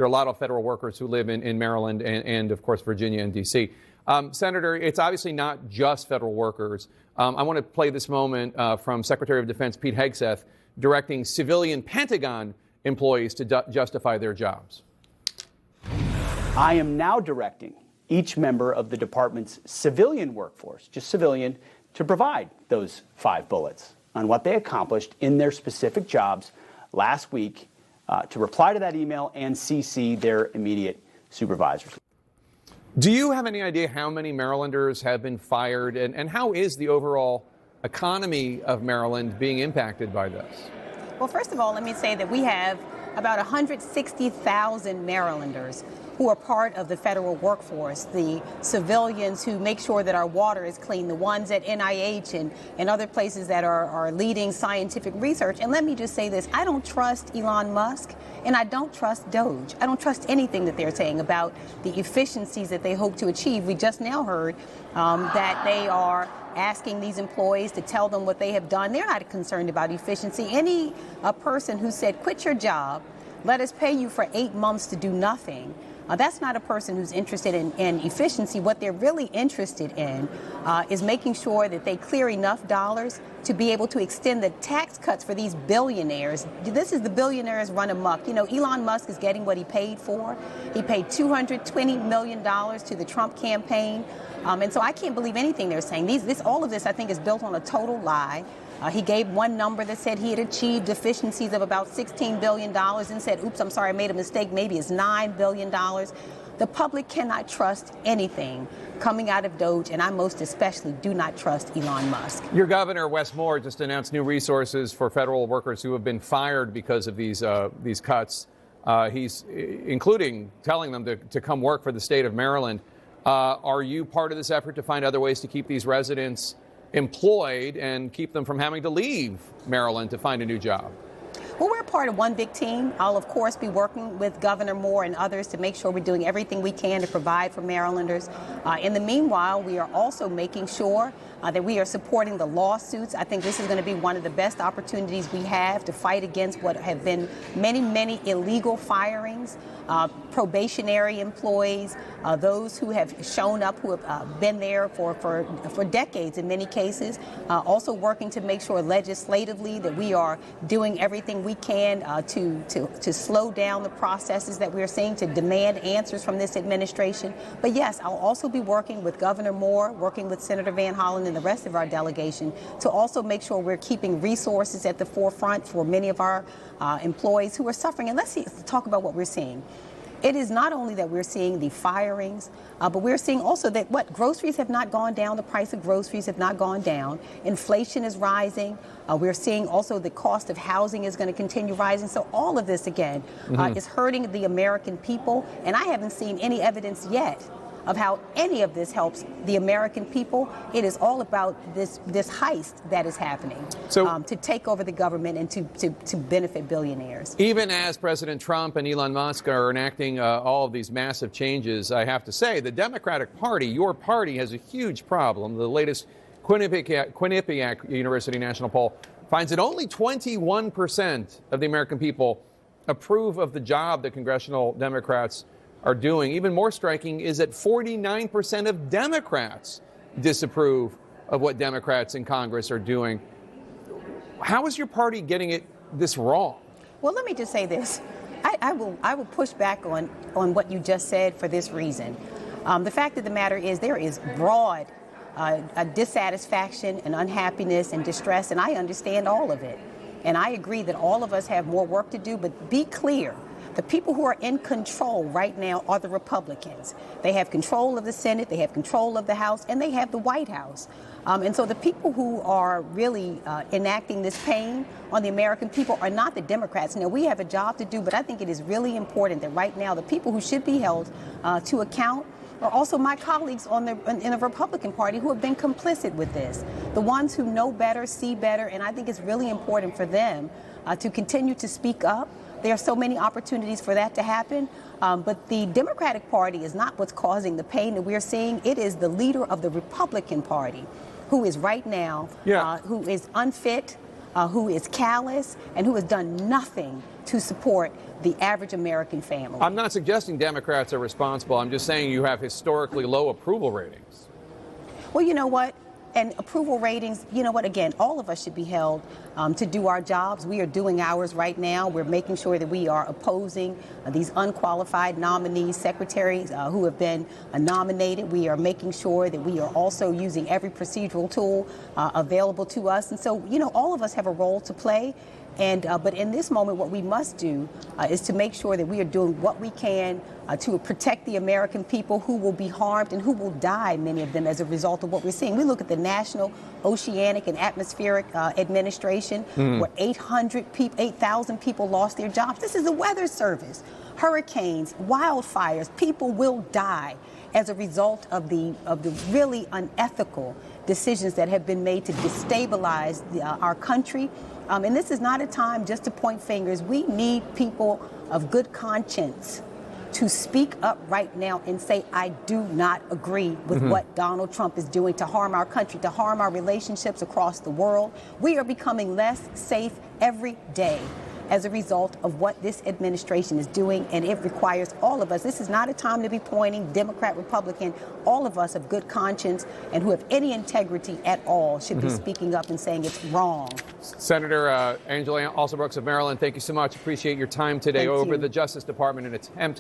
there are a lot of federal workers who live in Maryland and, of course, Virginia and D.C. Senator, it's obviously not just federal workers. I want to play this moment from Secretary of Defense Pete Hegseth directing civilian Pentagon employees to justify their jobs. I am now directing each member of the department's civilian workforce, just civilian, to provide those 5 bullets on what they accomplished in their specific jobs last week, to reply to that email and CC their immediate supervisors. Do you have any idea how many Marylanders have been fired, and how is the overall economy of Maryland being impacted by this? Well, first of all, let me say that we have about 160,000 Marylanders who are part of the federal workforce, the civilians who make sure that our water is clean, the ones at NIH and other places that are leading scientific research. And let me just say this, I don't trust Elon Musk and I don't trust DOGE. I don't trust anything that they're saying about the efficiencies that they hope to achieve. We just now heard that they are asking these employees to tell them what they have done. They're not concerned about efficiency. Any person who said, quit your job, let us pay you for 8 months to do nothing, that's not a person who's interested in efficiency. What they're really interested in is making sure that they clear enough dollars to be able to extend the tax cuts for these billionaires. This is the billionaires run amok. You know, Elon Musk is getting what he paid for. He paid $220 million to the Trump campaign. And so I can't believe anything they're saying. All of this, I think, is built on a total lie. He gave one number that said he had achieved efficiencies of about $16 billion and said, oops, I'm sorry, I made a mistake. Maybe it's $9 billion. The public cannot trust anything coming out of DOGE, and I most especially do not trust Elon Musk. Your governor, Wes Moore, just announced new resources for federal workers who have been fired because of these cuts. He's including telling them to come work for the state of Maryland. Are you part of this effort to find other ways to keep these residents employed and keep them from having to leave Maryland to find a new job? Well, we're part of one big team. I'll, of course, be working with Governor Moore and others to make sure we're doing everything we can to provide for Marylanders. In the meanwhile, we are also making sure that we are supporting the lawsuits. I think this is going to be one of the best opportunities we have to fight against what have been many, many illegal firings, probationary employees, those who have shown up, who have been there for decades in many cases, also working to make sure legislatively that we are doing everything we can to slow down the processes that we're seeing, to demand answers from this administration. But yes, I'll also be working with Governor Moore, working with Senator Van Hollen and the rest of our delegation to also make sure we're keeping resources at the forefront for many of our employees who are suffering. And let's talk about what we're seeing. It is not only that we're seeing the firings, but we're seeing also that groceries have not gone down. The price of groceries have not gone down. Inflation is rising. We're seeing also the cost of housing is going to continue rising. So all of this, again, is hurting the American people. And I haven't seen any evidence yet of how any of this helps the American people. It is all about this heist that is happening to take over the government and to benefit billionaires. Even as President Trump and Elon Musk are enacting all of these massive changes, I have to say the Democratic Party, your party, has a huge problem. The latest Quinnipiac University national poll finds that only 21% of the American people approve of the job that congressional Democrats are doing. Even more striking is that 49% of Democrats disapprove of what Democrats in Congress are doing. How is your party getting this wrong? Well, let me just say this. I will push back on what you just said for this reason. The fact of the matter is there is broad dissatisfaction and unhappiness and distress, and I understand all of it. And I agree that all of us have more work to do, but be clear. The people who are in control right now are the Republicans. They have control of the Senate, they have control of the House, and they have the White House. And so the people who are really enacting this pain on the American people are not the Democrats. Now, we have a job to do, but I think it is really important that right now the people who should be held to account are also my colleagues in the Republican Party who have been complicit with this. The ones who know better, see better, and I think it's really important for them to continue to speak up. There are so many opportunities for that to happen, but the Democratic Party is not what's causing the pain that we're seeing. It is the leader of the Republican Party who is right now, who is unfit, who is callous, and who has done nothing to support the average American family. I'm not suggesting Democrats are responsible. I'm just saying you have historically low approval ratings. Well, you know what? And approval ratings, you know what, again, all of us should be held to do our jobs. We are doing ours right now. We're making sure that we are opposing these unqualified nominees, secretaries who have been nominated. We are making sure that we are also using every procedural tool available to us. And so, you know, all of us have a role to play. And but in this moment, what we must do is to make sure that we are doing what we can to protect the American people who will be harmed and who will die, many of them, as a result of what we're seeing. We look at the National Oceanic and Atmospheric Administration, where 8,000 people lost their jobs. This is the Weather Service. Hurricanes, wildfires, people will die as a result of the really unethical decisions that have been made to destabilize our country. And this is not a time just to point fingers. We need people of good conscience to speak up right now and say, I do not agree with what Donald Trump is doing to harm our country, to harm our relationships across the world. We are becoming less safe every day as a result of what this administration is doing, and it requires all of us. This is not a time to be pointing Democrat, Republican. All of us of good conscience and who have any integrity at all should be speaking up and saying it's wrong. Senator Angela Alsobrooks of Maryland, thank you so much. Appreciate your time today over the Justice Department in an attempt